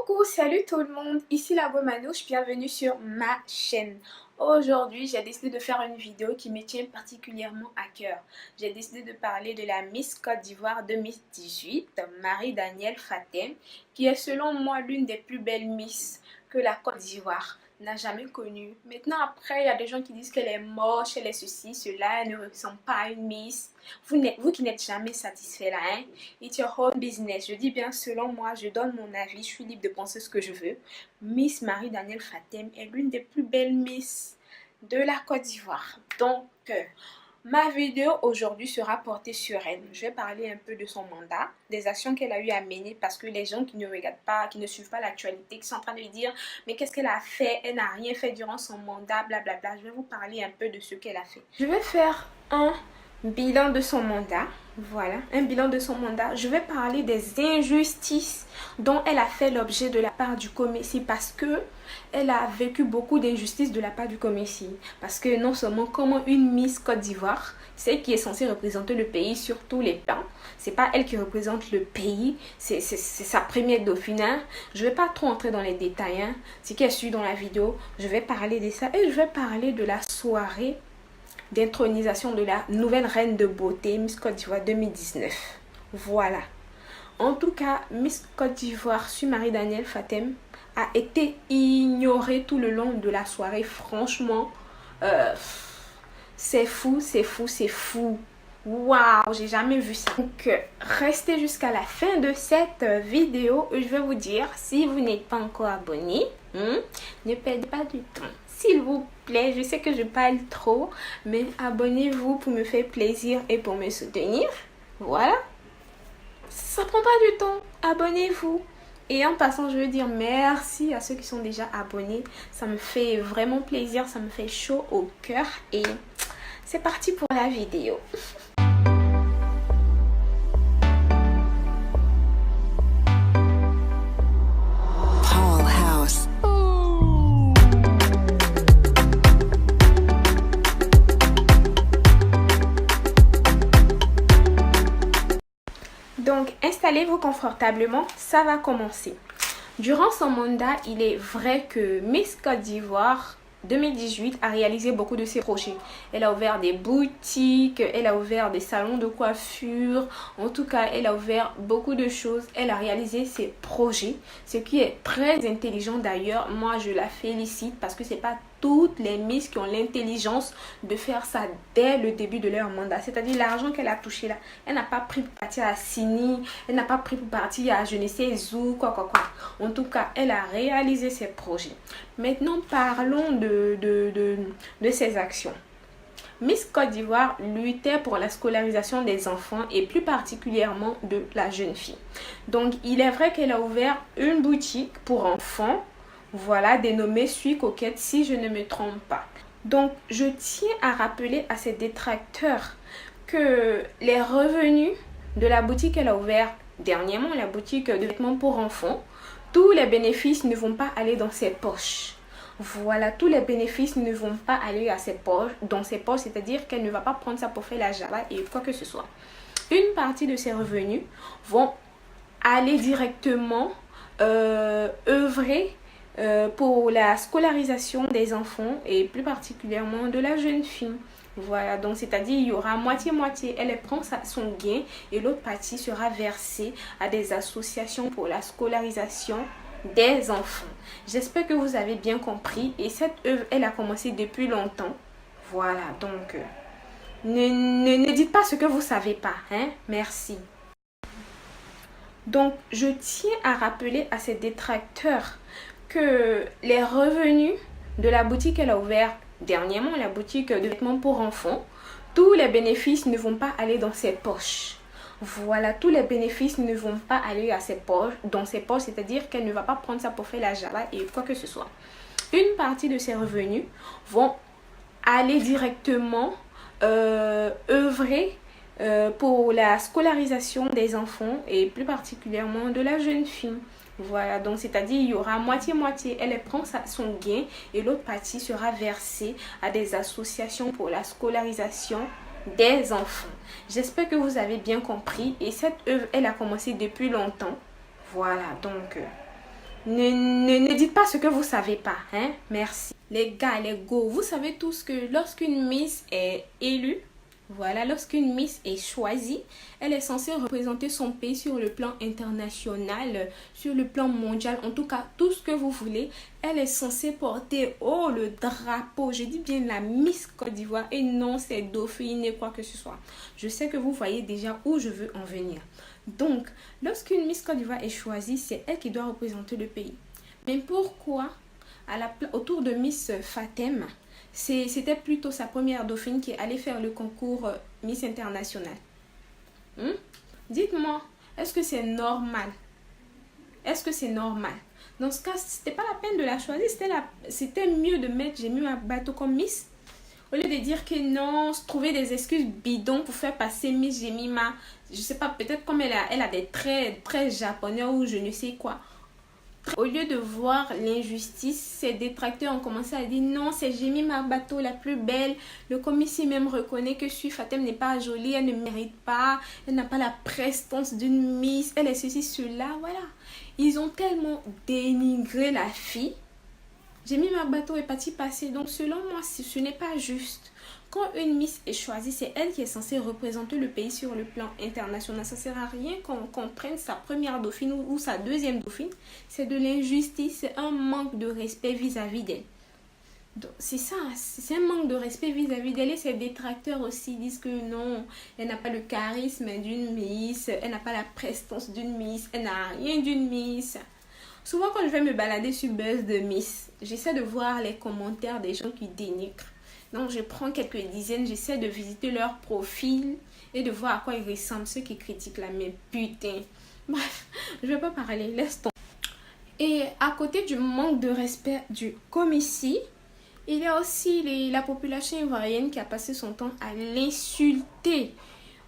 Coucou, salut tout le monde, ici la Go Manouche, bienvenue sur ma chaîne. Aujourd'hui, j'ai décidé de faire une vidéo qui me tient particulièrement à cœur. J'ai décidé de parler de la Miss Côte d'Ivoire 2018, Marie-Danielle Fatem, qui est selon moi l'une des plus belles Miss que la Côte d'Ivoire n'a jamais connue. Maintenant, après, il y a des gens qui disent qu'elle est moche, elle est ceci, cela, elle ne ressemble pas à une Miss. Vous qui n'êtes jamais satisfait là, hein? It's your own business. Je dis bien selon moi, je donne mon avis, je suis libre de penser ce que je veux. Miss Marie-Danielle Fatem est l'une des plus belles Miss de la Côte d'Ivoire. Donc, ma vidéo aujourd'hui sera portée sur elle. Je vais parler un peu de son mandat, des actions qu'elle a eu à mener parce que les gens qui ne regardent pas, qui ne suivent pas l'actualité, qui sont en train de dire mais qu'est-ce qu'elle a fait? Elle n'a rien fait durant son mandat, blablabla. Je vais vous parler un peu de ce qu'elle a fait. Je vais faire un bilan de son mandat. Voilà, un bilan de son mandat. Je vais parler des injustices dont elle a fait l'objet de la part du Comessi parce que elle a vécu beaucoup d'injustices de la part du Comessi. Parce que non seulement comment une Miss Côte d'Ivoire, celle qui est censée représenter le pays sur tous les plans, c'est pas elle qui représente le pays, c'est sa première dauphine. Hein. Je vais pas trop entrer dans les détails. Hein. Ce qui est su dans la vidéo, je vais parler de ça et je vais parler de la soirée d'intronisation de la nouvelle reine de beauté Miss Côte d'Ivoire 2019. Voilà. En tout cas, Miss Côte d'Ivoire sur Marie-Danielle Fatem a été ignorée tout le long de la soirée. Franchement, c'est fou, c'est fou, c'est fou. Waouh, j'ai jamais vu ça. Donc, restez jusqu'à la fin de cette vidéo. Je vais vous dire, si vous n'êtes pas encore abonné, ne perdez pas du temps. S'il vous plaît, je sais que je parle trop, mais abonnez-vous pour me faire plaisir et pour me soutenir. Voilà. Ça prend pas du temps. Abonnez-vous. Et en passant, je veux dire merci à ceux qui sont déjà abonnés. Ça me fait vraiment plaisir, ça me fait chaud au cœur. Et c'est parti pour la vidéo. Donc, installez-vous confortablement, ça va commencer. Durant son mandat, il est vrai que Miss Côte d'Ivoire 2018 a réalisé beaucoup de ses projets. Elle a ouvert des boutiques, elle a ouvert des salons de coiffure. En tout cas, elle a ouvert beaucoup de choses. Elle a réalisé ses projets, ce qui est très intelligent d'ailleurs. Moi, je la félicite parce que c'est pas toutes les Miss qui ont l'intelligence de faire ça dès le début de leur mandat. C'est-à-dire l'argent qu'elle a touché là, elle n'a pas pris pour partir à Sini, elle n'a pas pris pour partir à je ne sais où, quoi. En tout cas, elle a réalisé ses projets. Maintenant, parlons de ses actions. Miss Côte d'Ivoire luttait pour la scolarisation des enfants et plus particulièrement de la jeune fille. Donc, il est vrai qu'elle a ouvert une boutique pour enfants, voilà, dénommée Suis Coquette si je ne me trompe pas. Donc, je tiens à rappeler à ses détracteurs que les revenus de la boutique qu'elle a ouverte dernièrement, la boutique de vêtements pour enfants, tous les bénéfices ne vont pas aller dans ses poches. Voilà, tous les bénéfices ne vont pas aller à ses poches, dans ses poches, c'est-à-dire qu'elle ne va pas prendre ça pour faire la java et quoi que ce soit. Une partie de ses revenus vont aller directement œuvrer pour la scolarisation des enfants et plus particulièrement de la jeune fille. Voilà, donc c'est-à-dire il y aura moitié-moitié. Elle prend son gain et l'autre partie sera versée à des associations pour la scolarisation des enfants. J'espère que vous avez bien compris et cette œuvre, elle a commencé depuis longtemps. Voilà, donc ne dites pas ce que vous ne savez pas, hein? Merci. Donc, je tiens à rappeler à ses détracteurs que les revenus de la boutique qu'elle a ouverte dernièrement, la boutique de vêtements pour enfants, tous les bénéfices ne vont pas aller dans ses poches. Voilà, tous les bénéfices ne vont pas aller à ses poches, dans ses poches, c'est-à-dire qu'elle ne va pas prendre ça pour faire la java et quoi que ce soit. Une partie de ses revenus vont aller directement œuvrer pour la scolarisation des enfants et plus particulièrement de la jeune fille. Voilà, donc c'est-à-dire il y aura moitié-moitié. Elle prend son gain et l'autre partie sera versée à des associations pour la scolarisation des enfants. J'espère que vous avez bien compris et cette œuvre, elle a commencé depuis longtemps. Voilà, donc Ne dites pas ce que vous savez pas, hein? Merci. Les gars, les go, vous savez tous que lorsqu'une Miss est élue, voilà, lorsqu'une Miss est choisie, elle est censée représenter son pays sur le plan international, sur le plan mondial, en tout cas, tout ce que vous voulez. Elle est censée porter haut le drapeau, je dis bien la Miss Côte d'Ivoire, et non c'est Dauphine et quoi que ce soit. Je sais que vous voyez déjà où je veux en venir. Donc, lorsqu'une Miss Côte d'Ivoire est choisie, c'est elle qui doit représenter le pays. Mais pourquoi, autour de Miss Fatem, c'était plutôt sa première dauphine qui allait faire le concours Miss International? Dites-moi, est-ce que c'est normal? Est-ce que c'est normal? Dans ce cas, c'était pas la peine de la choisir. C'était mieux de mettre Jemima Bateau comme Miss. Au lieu de dire que non, trouver des excuses bidons pour faire passer Miss Jemima. Je sais pas, peut-être comme elle a des traits très japonais ou je ne sais quoi. Au lieu de voir l'injustice, ses détracteurs ont commencé à dire non, c'est Jemima Bateau la plus belle. Le commissaire même reconnaît que Fatem n'est pas jolie, elle ne mérite pas, elle n'a pas la prestance d'une Miss, elle est ceci, cela, voilà. Ils ont tellement dénigré la fille. Jemima Bateau est partie passer, donc selon moi, ce n'est pas juste. Quand une Miss est choisie, c'est elle qui est censée représenter le pays sur le plan international. Ça ne sert à rien qu'on prenne sa première dauphine ou sa deuxième dauphine. C'est de l'injustice, c'est un manque de respect vis-à-vis d'elle. C'est ça, c'est un manque de respect vis-à-vis d'elle. Et ses détracteurs aussi disent que non, elle n'a pas le charisme d'une Miss, elle n'a pas la prestance d'une Miss, elle n'a rien d'une Miss. Souvent quand je vais me balader sur Buzz de Miss, j'essaie de voir les commentaires des gens qui dénigrent. Donc, je prends quelques dizaines, j'essaie de visiter leur profil et de voir à quoi ils ressemblent, ceux qui critiquent là, mais putain. Bref, je vais pas parler, laisse tomber. Et à côté du manque de respect du commissaire, il y a aussi la population ivoirienne qui a passé son temps à l'insulter.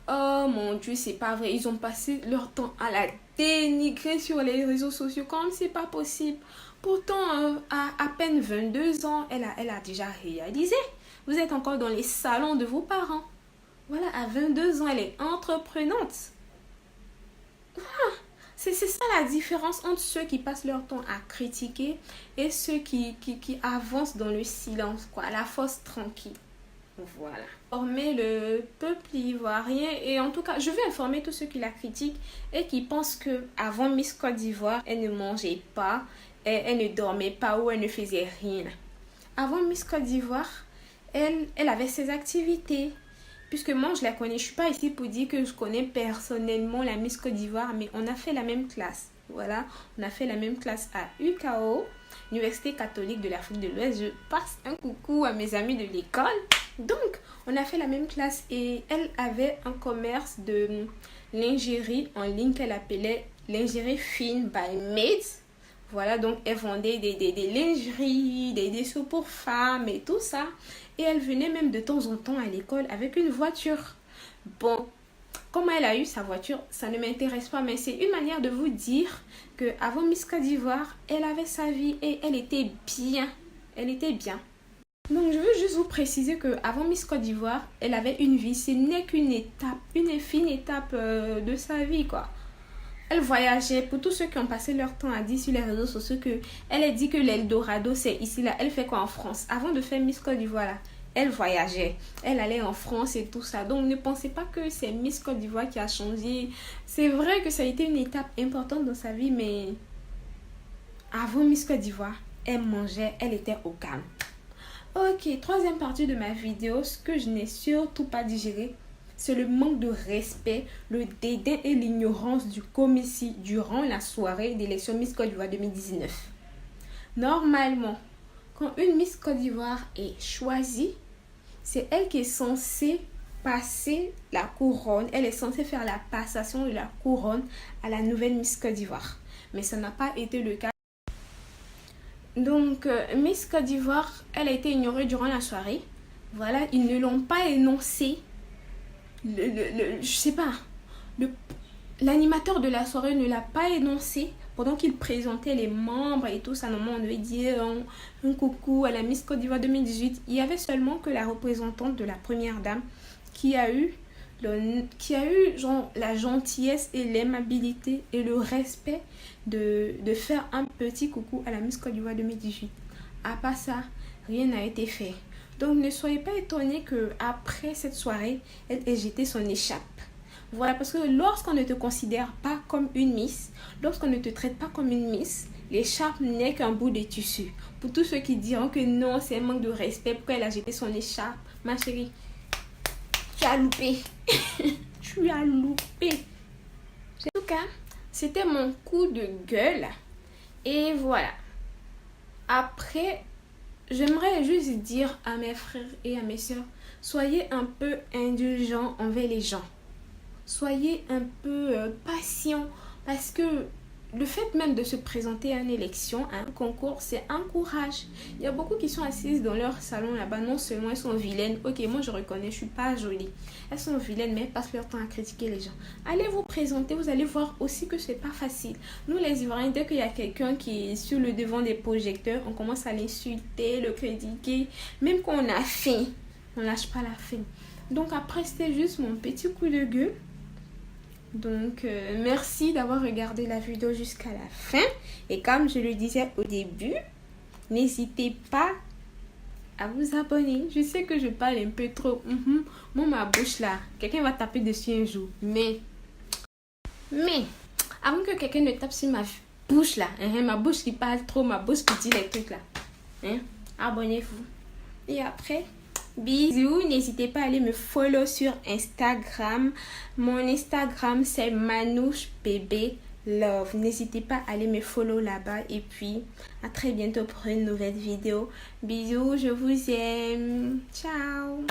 Oh mon Dieu, c'est pas vrai. Ils ont passé leur temps à la dénigrer sur les réseaux sociaux comme c'est pas possible. Pourtant, à peine 22 ans, elle a déjà réalisé. Vous êtes encore dans les salons de vos parents. Voilà, à 22 ans, elle est entreprenante. Voilà. C'est ça la différence entre ceux qui passent leur temps à critiquer et ceux qui avancent dans le silence, quoi, à la force tranquille. Voilà. Informer le peuple ivoirien et en tout cas, je veux informer tous ceux qui la critiquent et qui pensent que avant Miss Côte d'Ivoire, elle ne mangeait pas, elle ne dormait pas ou elle ne faisait rien. Avant Miss Côte d'Ivoire, elle avait ses activités. Puisque moi, je la connais. Je ne suis pas ici pour dire que je connais personnellement la Miss Côte d'Ivoire, mais on a fait la même classe. Voilà, on a fait la même classe à UKO, Université catholique de l'Afrique de l'Ouest. Je passe un coucou à mes amis de l'école. Donc, on a fait la même classe et elle avait un commerce de lingerie en ligne qu'elle appelait lingerie fine by Maids. Voilà, donc elle vendait des lingeries, des dessous pour femmes et tout ça. Et elle venait même de temps en temps à l'école avec une voiture. Bon, comment elle a eu sa voiture, ça ne m'intéresse pas. Mais c'est une manière de vous dire qu'avant Miss Côte d'Ivoire, elle avait sa vie et elle était bien. Elle était bien. Donc je veux juste vous préciser qu'avant Miss Côte d'Ivoire, elle avait une vie. Ce n'est qu'une étape, une fine étape de sa vie, quoi. Elle voyageait. Pour tous ceux qui ont passé leur temps à dire sur les réseaux sociaux qu'elle a dit que l'Eldorado c'est ici là. Elle fait quoi en France? Avant de faire Miss Côte d'Ivoire là, elle voyageait. Elle allait en France et tout ça. Donc ne pensez pas que c'est Miss Côte d'Ivoire qui a changé. C'est vrai que ça a été une étape importante dans sa vie, mais avant Miss Côte d'Ivoire, elle mangeait, elle était au calme. Ok, troisième partie de ma vidéo, ce que je n'ai surtout pas digéré, c'est le manque de respect, le dédain et l'ignorance du commissaire durant la soirée d'élection Miss Côte d'Ivoire 2019. Normalement, quand une Miss Côte d'Ivoire est choisie, c'est elle qui est censée passer la couronne. Elle est censée faire la passation de la couronne à la nouvelle Miss Côte d'Ivoire. Mais ça n'a pas été le cas. Donc, Miss Côte d'Ivoire, elle a été ignorée durant la soirée. Voilà, ils ne l'ont pas énoncé. Je sais pas, l'animateur de la soirée ne l'a pas énoncé pendant qu'il présentait les membres et tout ça. Normalement, on devait dire un coucou à la Miss Côte d'Ivoire 2018. Il y avait seulement que la représentante de la première dame qui a eu qui a eu genre la gentillesse et l'aimabilité et le respect de faire un petit coucou à la Miss Côte d'Ivoire 2018. À part ça, rien n'a été fait. Donc ne soyez pas étonnés que après cette soirée, elle ait jeté son écharpe. Voilà, parce que lorsqu'on ne te considère pas comme une Miss, lorsqu'on ne te traite pas comme une Miss, l'écharpe n'est qu'un bout de tissu. Pour tous ceux qui diront que non, c'est un manque de respect, pourquoi elle a jeté son écharpe, ma chérie, tu as loupé. Tu as loupé. En tout cas, c'était mon coup de gueule. Et voilà. Après, j'aimerais juste dire à mes frères et à mes soeurs, soyez un peu indulgents envers les gens. Soyez un peu patients, parce que le fait même de se présenter à une élection, à un concours, c'est un courage. Il y a beaucoup qui sont assises dans leur salon là-bas, non seulement elles sont vilaines, ok, moi je reconnais, je suis pas jolie. Elles sont vilaines, mais elles passent leur temps à critiquer les gens. Allez vous présenter, vous allez voir aussi que c'est pas facile. Nous les Ivoiriens, dès qu'il y a quelqu'un qui est sur le devant des projecteurs, on commence à l'insulter, le critiquer. Même quand on a faim, on lâche pas la faim. Donc après, c'était juste mon petit coup de gueule. Donc, merci d'avoir regardé la vidéo jusqu'à la fin. Et comme je le disais au début, n'hésitez pas à vous abonner. Je sais que je parle un peu trop. Moi, ma bouche là, quelqu'un va taper dessus un jour. Mais, avant que quelqu'un ne tape sur ma bouche là, ma bouche qui parle trop, ma bouche qui dit les trucs là, abonnez-vous. Et après... bisous, n'hésitez pas à aller me follow sur Instagram. Mon Instagram c'est manouchebébélove. N'hésitez pas à aller me follow là-bas. Et puis, à très bientôt pour une nouvelle vidéo. Bisous, je vous aime. Ciao.